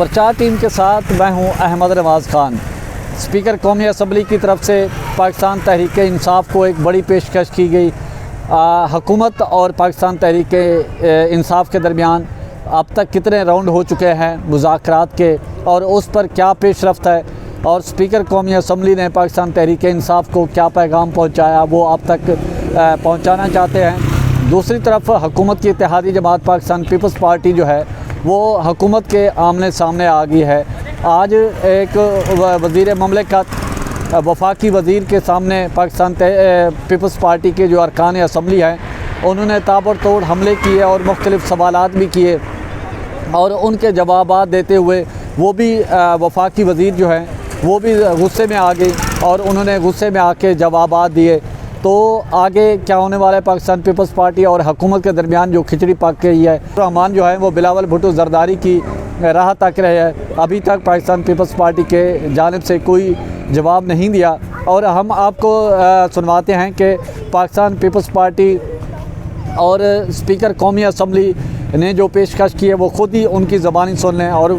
प्रचार टीम के साथ मैं हूं अहमद नवाज़ खान। स्पीकर कौमी असम्बली की तरफ से पाकिस्तान तहरीक इंसाफ को एक बड़ी पेशकश की गई। हुकूमत और पाकिस्तान तहरीक इंसाफ के दरमियान अब तक कितने राउंड हो चुके हैं मुज़ाकरात के और उस पर क्या पेशरफ्त है और स्पीकर कौमी असम्बली ने पाकिस्तान तहरीक इंसाफ को क्या पैगाम पहुँचाया वो अब तक पहुँचाना चाहते हैं। दूसरी तरफ हुकूमत की इत्तेहादी जमात पाकिस्तान पीपल्स पार्टी जो है वो हुकूमत के आमने सामने आ गई है। आज एक वज़ीर ममलिकत वफाकी वज़ीर के सामने पाकिस्तान पीपल्स पार्टी के जो अरकान असम्बली हैं उन्होंने ताबड़तोड़ हमले किए और मुख्तलिफ़ सवालात भी किए और उनके जवाबात देते हुए वो भी वफाकी वज़ीर जो हैं वो भी गुस्से में आ गई और उन्होंने गुस्से में आके जवाबात दिए। तो आगे क्या होने वाला है पाकिस्तान पीपल्स पार्टी और हुकूमत के दरमियान जो खिचड़ी पक गई है। रहमान जो है वो बिलावल भुट्टो जरदारी की राह तक रहे हैं। अभी तक पाकिस्तान पीपल्स पार्टी के जानिब से कोई जवाब नहीं दिया और हम आपको सुनवाते हैं कि पाकिस्तान पीपल्स पार्टी और स्पीकर कौमी असम्बली ने जो पेशकश की है वो ख़ुद ही उनकी ज़बानी सुन लें और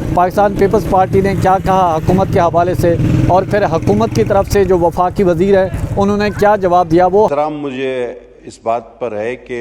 पाकिस्तान पीपल्स पार्टी ने क्या कहा हुकूमत के हवाले से और फिर हुकूमत की तरफ से जो वफाकी वज़ीर है उन्होंने क्या जवाब दिया। वो मुझे इस बात पर है कि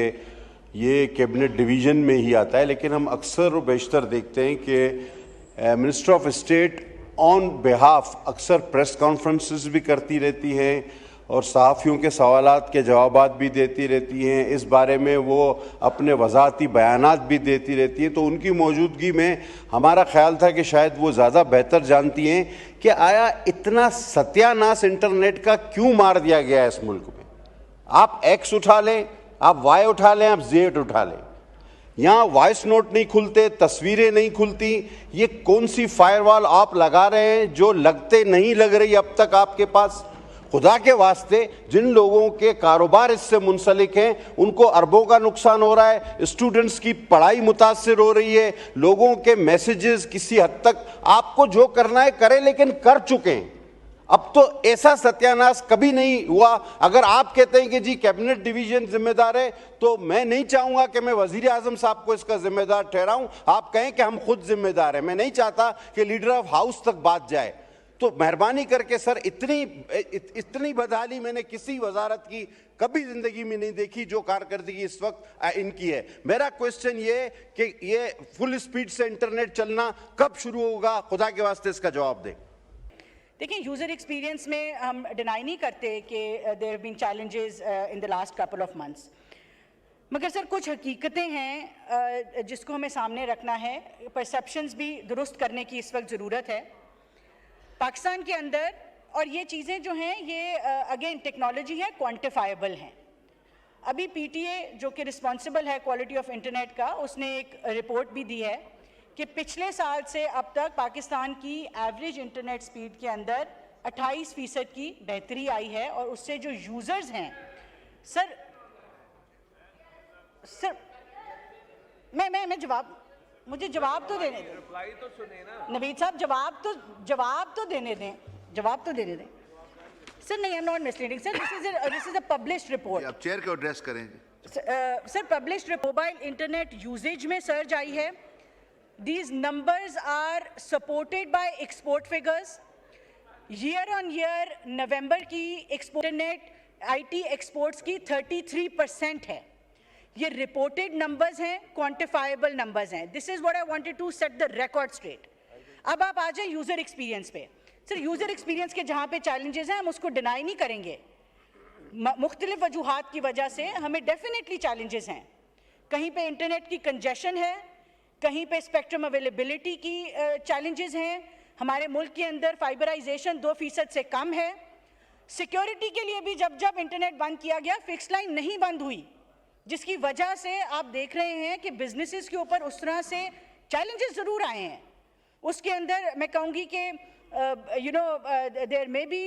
ये कैबिनेट डिवीज़न में ही आता है, लेकिन हम अक्सर और बेशतर देखते हैं कि minister of state on behalf अक्सर प्रेस कॉन्फ्रेंसेस भी करती रहती हैं और सहाफ़ियों के सवालात के जवाबात भी देती रहती हैं। इस बारे में वो अपने वज़ाहती बयानात भी देती रहती हैं। तो उनकी मौजूदगी में हमारा ख्याल था कि शायद वो ज़्यादा बेहतर जानती हैं कि आया इतना सत्यानाश इंटरनेट का क्यों मार दिया गया है इस मुल्क में। आप एक्स उठा लें, आप वाई उठा लें, आप जेड उठा लें, यहाँ वॉइस नोट नहीं खुलते, तस्वीरें नहीं खुलती। ये कौन सी फायरवॉल आप लगा रहे हैं जो लगते नहीं लग रही अब तक आपके पास। खुदा के वास्ते जिन लोगों के कारोबार इससे मुंसलिक हैं उनको अरबों का नुकसान हो रहा है, स्टूडेंट्स की पढ़ाई मुतासिर हो रही है, लोगों के मैसेजेस किसी हद तक आपको जो करना है करें लेकिन कर चुके हैं। अब तो ऐसा सत्यानाश कभी नहीं हुआ। अगर आप कहते हैं कि जी कैबिनेट डिवीजन जिम्मेदार है तो मैं नहीं चाहूंगा कि मैं वजीर आजम साहब को इसका जिम्मेदार ठहराऊं। आप कहें कि हम खुद जिम्मेदार हैं। मैं नहीं चाहता कि लीडर ऑफ हाउस तक बात जाए। तो मेहरबानी करके सर इतनी बदहाली मैंने किसी वजारत की कभी जिंदगी में नहीं देखी जो कारकर्दगी इस वक्त इनकी है। मेरा क्वेश्चन ये कि ये फुल स्पीड से इंटरनेट चलना कब शुरू होगा, खुदा के वास्ते इसका जवाब दें। देखिए, यूज़र एक्सपीरियंस में हम डिनाई नहीं करते कि there have been challenges in the last couple of months, मगर सर कुछ हकीकतें हैं जिसको हमें सामने रखना है। परसेप्शंस भी दुरुस्त करने की इस वक्त ज़रूरत है पाकिस्तान के अंदर। और ये चीज़ें जो हैं ये अगेन टेक्नोलॉजी है, क्वांटिफाइबल हैं। अभी पीटीए जो कि रिस्पॉन्सिबल है क्वालिटी ऑफ इंटरनेट का, उसने एक रिपोर्ट भी दी है कि पिछले साल से अब तक पाकिस्तान की एवरेज इंटरनेट स्पीड के अंदर 28% की बेहतरी आई है। और उससे जो यूज़र्स हैं सर मैं मुझे जवाब तो देने दें। रिप्लाई तो सुने ना नवीद साहब, जवाब तो देने दें सर। नहीं, I am not misleading sir. This is a published report. आप चेयर को एड्रेस करें sir. Published mobile internet usage में सर्ज आई है। These numbers are supported by export figures. Year on year नवंबर की इंटरनेट IT एक्सपोर्ट्स की 33% है। ये रिपोर्टेड नंबर्स हैं, क्वांटिफाइबल नंबर्स हैं। This is what I wanted to set the record straight. अब आप आ जाए यूज़र एक्सपीरियंस पे। सर यूज़र एक्सपीरियंस के जहाँ पे चैलेंजेस हैं हम उसको डिनाई नहीं करेंगे। मुख्तलिफ वजूहात की वजह से हमें डेफिनेटली चैलेंजेस हैं। कहीं पे इंटरनेट की कंजेशन है, कहीं पे स्पेक्ट्रम अवेलेबिलिटी की चैलेंजेस हैं। हमारे मुल्क के अंदर फाइबराइजेशन 2% से कम है। सिक्योरिटी के लिए भी जब इंटरनेट बंद किया गया फिक्स लाइन नहीं बंद हुई, जिसकी वजह से आप देख रहे हैं कि बिजनेसेस के ऊपर उस तरह से चैलेंजेस ज़रूर आए हैं। उसके अंदर मैं कहूँगी कि there may be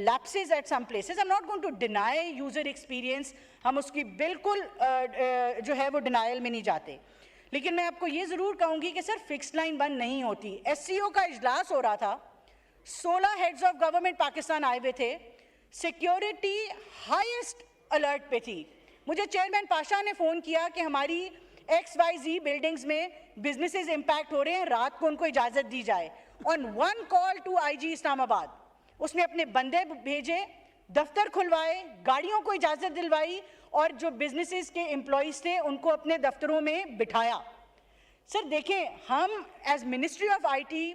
lapses at some places. I am not going to deny user experience, हम उसकी बिल्कुल जो है वो डिनायल में नहीं जाते। लेकिन मैं आपको ये ज़रूर कहूँगी कि सर फिक्स लाइन बंद नहीं होती। SCO का इजलास हो रहा था, 16 हेड्स ऑफ गवर्नमेंट पाकिस्तान आए हुए थे, सिक्योरिटी हाईएस्ट अलर्ट पे थी। मुझे चेयरमैन पाशा ने फ़ोन किया कि हमारी XYZ बिल्डिंग्स में बिजनेसेस इंपैक्ट हो रहे हैं, रात को उनको इजाज़त दी जाए। On one call to IG Islamabad उसने अपने बंदे भेजे, दफ्तर खुलवाए, गाड़ियों को इजाज़त दिलवाई और जो बिजनेसेस के एम्प्लॉयज़ थे उनको अपने दफ्तरों में बिठाया। सर देखें, हम एज मिनिस्ट्री ऑफ आईटी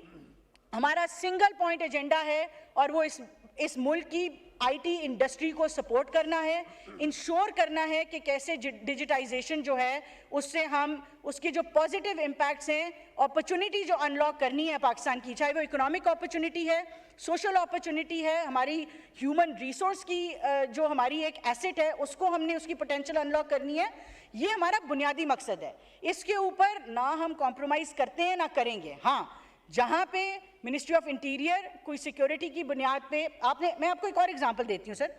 हमारा सिंगल पॉइंट एजेंडा है और वो इस मुल्क की आईटी इंडस्ट्री को सपोर्ट करना है, इंश्योर करना है कि कैसे डिजिटाइजेशन जो है उससे हम उसकी जो पॉजिटिव इम्पैक्ट्स हैं, अपॉर्चुनिटी जो अनलॉक करनी है पाकिस्तान की, चाहे वो इकोनॉमिक अपॉर्चुनिटी है, सोशल अपॉर्चुनिटी है, हमारी ह्यूमन रिसोर्स की जो हमारी एक एसेट है उसको हमने उसकी पोटेंशियल अनलॉक करनी है, ये हमारा बुनियादी मकसद है। इसके ऊपर ना हम कॉम्प्रोमाइज़ करते हैं ना करेंगे। हाँ, जहाँ पे मिनिस्ट्री ऑफ इंटीरियर कोई सिक्योरिटी की बुनियाद पे मैं आपको एक और एग्जांपल देती हूँ सर।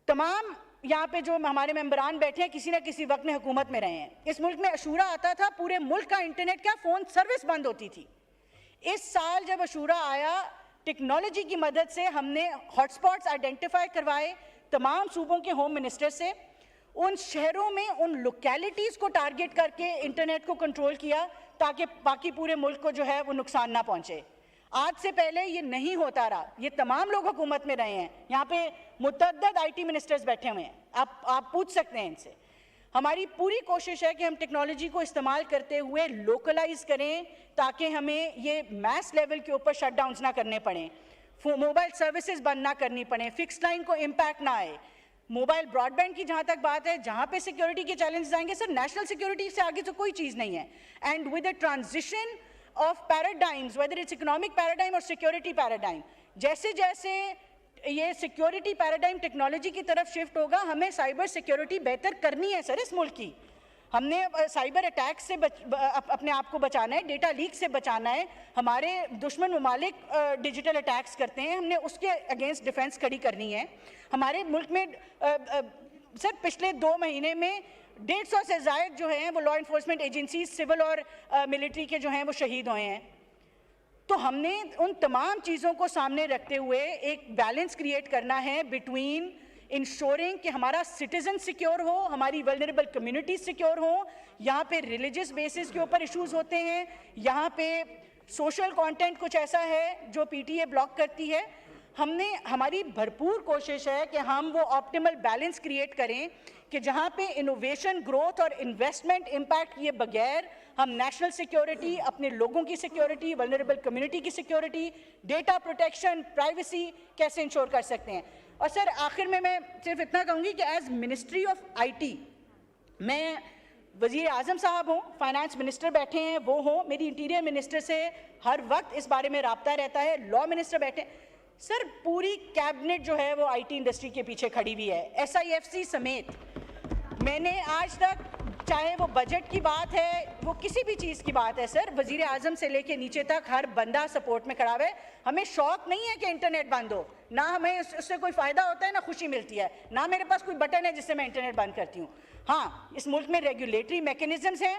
तमाम यहाँ पे जो हमारे मेंबरान बैठे हैं किसी ना किसी वक्त में हुकूमत में रहे हैं। इस मुल्क में अशूरा आता था, पूरे मुल्क का इंटरनेट क्या फ़ोन सर्विस बंद होती थी। इस साल जब अशूरा आया, टेक्नोलॉजी की मदद से हमने हॉटस्पॉट्स आइडेंटिफाई करवाए तमाम सूबों के होम मिनिस्टर से, उन शहरों में उन लोकेलिटीज़ को टारगेट करके इंटरनेट को कंट्रोल किया ताकि बाकी पूरे मुल्क को जो है वो नुकसान ना पहुंचे। आज से पहले ये नहीं होता रहा, ये तमाम लोग हुकूमत में रहे हैं, यहाँ पे मुतअद्दिद आईटी मिनिस्टर्स बैठे हुए हैं, आप पूछ सकते हैं इनसे। हमारी पूरी कोशिश है कि हम टेक्नोलॉजी को इस्तेमाल करते हुए लोकलाइज करें ताकि हमें ये मैस लेवल के ऊपर शटडाउन्स ना करने पड़ें, मोबाइल सर्विसेज बंद ना करनी पड़े, फिक्स लाइन को इम्पैक्ट ना आए। मोबाइल ब्रॉडबैंड की जहाँ तक बात है, जहाँ पे सिक्योरिटी के चैलेंजेस आएंगे सर, नेशनल सिक्योरिटी से आगे तो कोई चीज़ नहीं है। And with the transition of paradigms, whether it's economic paradigm और सिक्योरिटी पैराडाइम, जैसे जैसे ये सिक्योरिटी पैराडाइम टेक्नोलॉजी की तरफ शिफ्ट होगा, हमें साइबर सिक्योरिटी बेहतर करनी है सर। इस मुल्क की हमने साइबर अटैक से अपने आप को बचाना है, डेटा लीक से बचाना है। हमारे दुश्मन ममालिक डिजिटल अटैक्स करते हैं, हमने उसके अगेंस्ट डिफेंस खड़ी करनी है। हमारे मुल्क में सर पिछले 2 महीने में 150 से ज़ायद जो हैं वो लॉ इन्फोर्समेंट एजेंसीज, सिविल और मिलिट्री के जो हैं वो शहीद हुए हैं। तो हमने उन तमाम चीज़ों को सामने रखते हुए एक बैलेंस क्रिएट करना है बिटवीन इंश्योरिंग कि हमारा सिटीजन सिक्योर हो, हमारी वल्नरेबल कम्युनिटी सिक्योर हो। यहाँ पे रिलीजियस बेसिस के ऊपर इश्यूज होते हैं, यहाँ पे सोशल कंटेंट कुछ ऐसा है जो पीटीए ब्लॉक करती है। हमारी भरपूर कोशिश है कि हम वो ऑप्टिमल बैलेंस क्रिएट करें कि जहाँ पे इनोवेशन, ग्रोथ और इन्वेस्टमेंट इम्पैक्ट किए बगैर हम नेशनल सिक्योरिटी, अपने लोगों की सिक्योरिटी, वल्नरेबल कम्युनिटी की सिक्योरिटी, डेटा प्रोटेक्शन, प्राइवेसी कैसे इंश्योर कर सकते हैं। और सर आखिर में मैं सिर्फ इतना कहूँगी कि एज मिनिस्ट्री ऑफ आईटी, मैं वज़ीर आज़म साहब हों, फाइनेंस मिनिस्टर बैठे हैं वो हों, मेरी इंटीरियर मिनिस्टर से हर वक्त इस बारे में राब्ता रहता है, लॉ मिनिस्टर बैठे, सर पूरी कैबिनेट जो है वो आईटी इंडस्ट्री के पीछे खड़ी हुई है, SIFC समेत। मैंने आज तक, चाहे वो बजट की बात है, वो किसी भी चीज़ की बात है सर, वज़ीर आज़म से लेके नीचे तक हर बंदा सपोर्ट में खड़ा है। हमें शौक नहीं है कि इंटरनेट बंद हो, ना हमें उससे कोई फ़ायदा होता है ना खुशी मिलती है, ना मेरे पास कोई बटन है जिससे मैं इंटरनेट बंद करती हूँ। हाँ, इस मुल्क में रेगुलेटरी मैकेनिज़म्स हैं,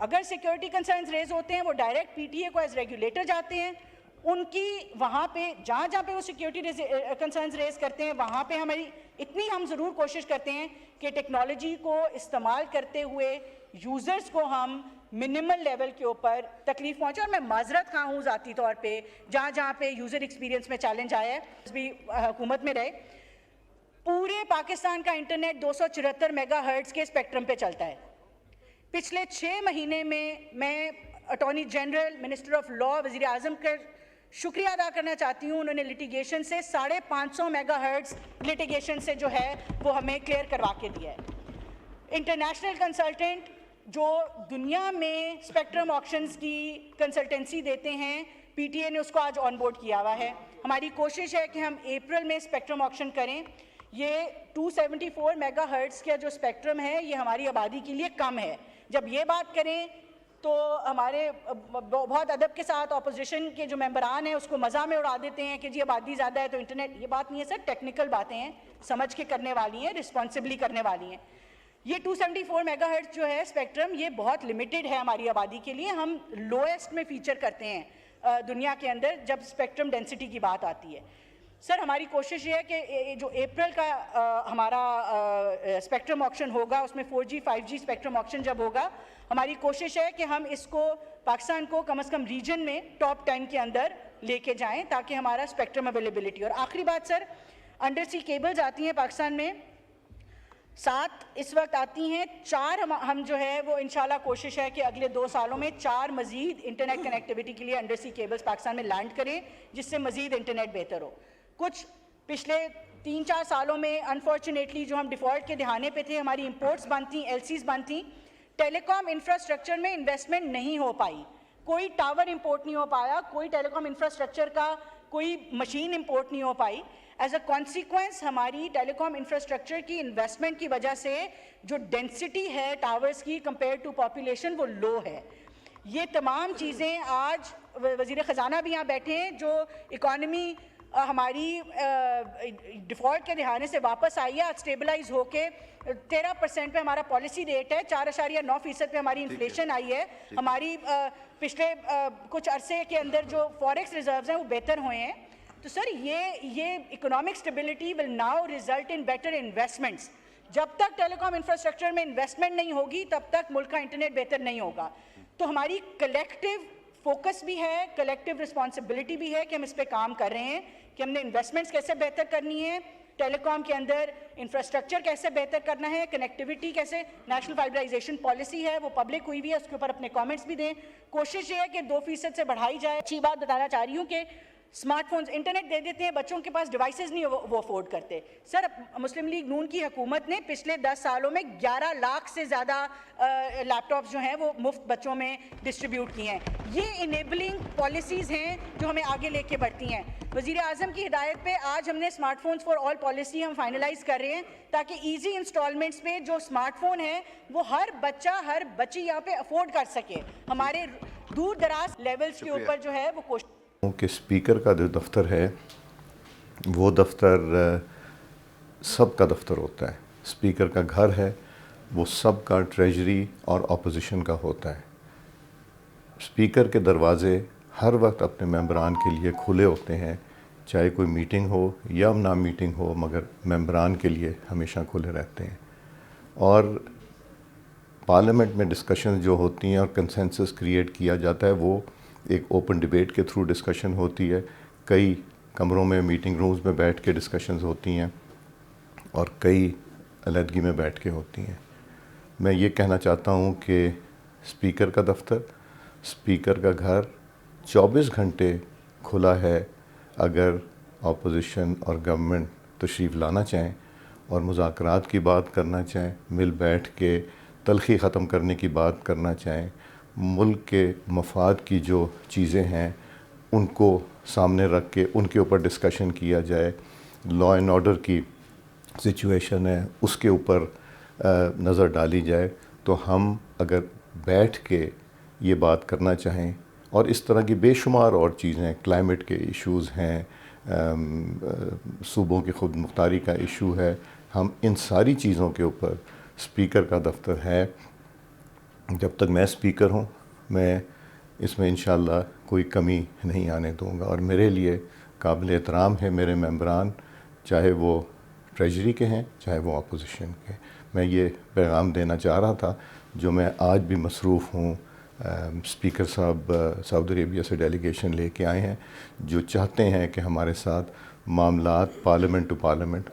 अगर सिक्योरिटी कंसर्न्स रेज होते हैं वो डायरेक्ट PTA को एज रेगुलेटर जाते हैं, उनकी वहाँ पे जहाँ पे वो सिक्योरिटी कंसर्न्स रेज करते हैं वहाँ पे हमारी इतनी हम ज़रूर कोशिश करते हैं कि टेक्नोलॉजी को इस्तेमाल करते हुए यूज़र्स को हम मिनिमल लेवल के ऊपर तकलीफ पहुँचे। और मैं माजरत खा हूँ ज़ाती तौर पे जहाँ पे यूज़र एक्सपीरियंस में चैलेंज आया है, भी हुकूमत में रहे। पूरे पाकिस्तान का इंटरनेट 274 मेगाहर्ट्ज़ के स्पेक्ट्रम पे चलता है। पिछले 6 महीने में मैं attorney general, minister of law, वज़ीर आज़म का शुक्रिया अदा करना चाहती हूँ। उन्होंने लिटिगेशन से 550 मेगाहर्ट्ज़ लिटिगेशन से जो है वो हमें क्लियर करवा के दिया है। इंटरनेशनल कंसल्टेंट जो दुनिया में स्पेक्ट्रम ऑक्शंस की कंसल्टेंसी देते हैं, PTA ने उसको आज ऑन बोर्ड किया हुआ है। हमारी कोशिश है कि हम अप्रैल में स्पेक्ट्रम ऑक्शन करें। ये 274 मेगाहर्ट्ज़ का जो स्पेक्ट्रम है ये हमारी आबादी के लिए कम है। जब ये बात करें तो हमारे बहुत अदब के साथ ऑपोजिशन के जो मेंबरान हैं उसको मज़ा में उड़ा देते हैं कि जी आबादी ज़्यादा है तो इंटरनेट, ये बात नहीं है सर, टेक्निकल बातें हैं, समझ के करने वाली हैं, रिस्पॉन्सिबली करने वाली हैं। ये 274 मेगाहर्ट्ज़ जो है स्पेक्ट्रम, ये बहुत लिमिटेड है हमारी आबादी के लिए। हम लोएस्ट में फीचर करते हैं दुनिया के अंदर जब स्पेक्ट्रम डेंसिटी की बात आती है। सर हमारी कोशिश ये है कि ये जो अप्रैल का हमारा स्पेक्ट्रम ऑक्शन होगा, उसमें 4G 5G स्पेक्ट्रम ऑक्शन जब होगा, हमारी कोशिश है कि हम इसको पाकिस्तान को कम से कम रीजन में टॉप 10 के अंदर लेके जाएं, ताकि हमारा स्पेक्ट्रम अवेलेबिलिटी। और आखिरी बात सर, अंडर सी केबल्स आती हैं पाकिस्तान में 7 इस वक्त आती हैं, 4 हम जो है वो इंशाल्लाह कोशिश है कि अगले 2 सालों में 4 मजीद इंटरनेट कनेक्टिविटी के लिए अंडर सी केबल्स पाकिस्तान में लैंड करें, जिससे मजीद इंटरनेट बेहतर हो। कुछ पिछले 3-4 सालों में अनफॉर्चुनेटली जो हम डिफ़ॉल्ट के दहाने पे थे, हमारी इंपोर्ट्स बंद थी, LCs बंद थी, टेलीकॉम इंफ्रास्ट्रक्चर में इन्वेस्टमेंट नहीं हो पाई, कोई टावर इंपोर्ट नहीं हो पाया, कोई टेलीकॉम इंफ्रास्ट्रक्चर का कोई मशीन इंपोर्ट नहीं हो पाई। एज अ कॉन्सिक्वेंस हमारी टेलीकॉम इंफ्रास्ट्रक्चर की इन्वेस्टमेंट की वजह से जो डेंसिटी है टावर्स की कंपेयर टू पॉपुलेशन वो लो है। ये तमाम चीज़ें आज वज़ीर ख़जाना भी यहाँ बैठे हैं, जो इकॉनमी हमारी डिफ़ॉल्ट के दहाने से वापस आई है, आज स्टेबलाइज होके 13% पे हमारा पॉलिसी रेट है, 4.9% पे हमारी इन्फ्लेशन आई है, हमारी पिछले कुछ अरसे के अंदर जो फॉरेक्स रिजर्व्स हैं वो बेहतर हुए हैं। तो सर ये economic stability will now result in better investments. जब तक टेलीकॉम इंफ्रास्ट्रक्चर में इन्वेस्टमेंट नहीं होगी तब तक मुल्क का इंटरनेट बेहतर नहीं होगा। तो हमारी कलेक्टिव फोकस भी है, कलेक्टिव रिस्पॉन्सिबिलिटी भी है कि हम इस पे काम कर रहे हैं कि हमने इन्वेस्टमेंट्स कैसे बेहतर करनी है, टेलीकॉम के अंदर इंफ्रास्ट्रक्चर कैसे बेहतर करना है, कनेक्टिविटी कैसे, नेशनल फाइबराइजेशन पॉलिसी है वो पब्लिक हुई भी है, उसके ऊपर अपने कमेंट्स भी दें। कोशिश ये है कि 2% से बढ़ाई जाए। अच्छी बात बताना चाह रही हूँ कि स्मार्टफोन्स इंटरनेट दे देते हैं, बच्चों के पास डिवाइसेस नहीं वो अफोर्ड करते। सर मुस्लिम लीग नून की हुकूमत ने पिछले 10 सालों में 11 लाख से ज़्यादा लैपटॉप्स जो हैं वो मुफ्त बच्चों में डिस्ट्रीब्यूट किए हैं। ये इनेबलिंग पॉलिसीज़ हैं जो हमें आगे लेके बढ़ती हैं। वज़ीर आज़म की हिदायत पे आज हमने स्मार्टफोन्स फॉर ऑल पॉलिसी हम फाइनलाइज कर रहे हैं, ताकि ईजी इंस्टॉलमेंट्स पे जो स्मार्टफोन है वो हर बच्चा हर बच्ची यहाँ पे अफोर्ड कर सके। हमारे दूर दराज लेवल्स के ऊपर जो है वो कोशिश कि स्पीकर का जो दफ्तर है वो दफ्तर सबका दफ्तर होता है। स्पीकर का घर है वो सबका ट्रेजरी और अपोजिशन का होता है। स्पीकर के दरवाज़े हर वक्त अपने मेंबरान के लिए खुले होते हैं, चाहे कोई मीटिंग हो या ना मीटिंग हो, मगर मेंबरान के लिए हमेशा खुले रहते हैं। और पार्लियामेंट में डिस्कशन जो होती हैं और कंसेंसस क्रिएट किया जाता है वो एक ओपन डिबेट के थ्रू डिस्कशन होती है। कई कमरों में मीटिंग रूम्स में बैठ के डिस्कशंस होती हैं और कई अलहदगी में बैठ के होती हैं। मैं ये कहना चाहता हूँ कि स्पीकर का दफ्तर, स्पीकर का घर 24 घंटे खुला है। अगर अपोजिशन और गवर्नमेंट तशरीफ़ लाना चाहें और मुज़ाकरात की बात करना चाहें, मिल बैठ के तलख़ी ख़त्म करने की बात करना चाहें, मुल्क के मफाद की जो चीज़ें हैं उनको सामने रख के उनके ऊपर डिस्कशन किया जाए, लॉ एंड ऑर्डर की सिचुएशन है उसके ऊपर नज़र डाली जाए, तो हम अगर बैठ के ये बात करना चाहें और इस तरह की बेशुमार और चीज़ें, क्लाइमेट के इश्यूज़ हैं, सूबों की खुद मुख्तारी का इशू है, हम इन सारी चीज़ों के ऊपर स्पीकर का दफ्तर है। जब तक मैं स्पीकर हूँ मैं इसमें इंशाअल्लाह कोई कमी नहीं आने दूँगा। और मेरे लिए काबिल एहतराम है मेरे मेंबरान, चाहे वो ट्रेजरी के हैं चाहे वो अपोजिशन के। मैं ये पैगाम देना चाह रहा था जो मैं आज भी मसरूफ़ हूँ। स्पीकर साहब सऊदी अरेबिया से डेलीगेशन लेके आए हैं जो चाहते हैं कि हमारे साथ मामलात पार्लियामेंट टू पार्लियामेंट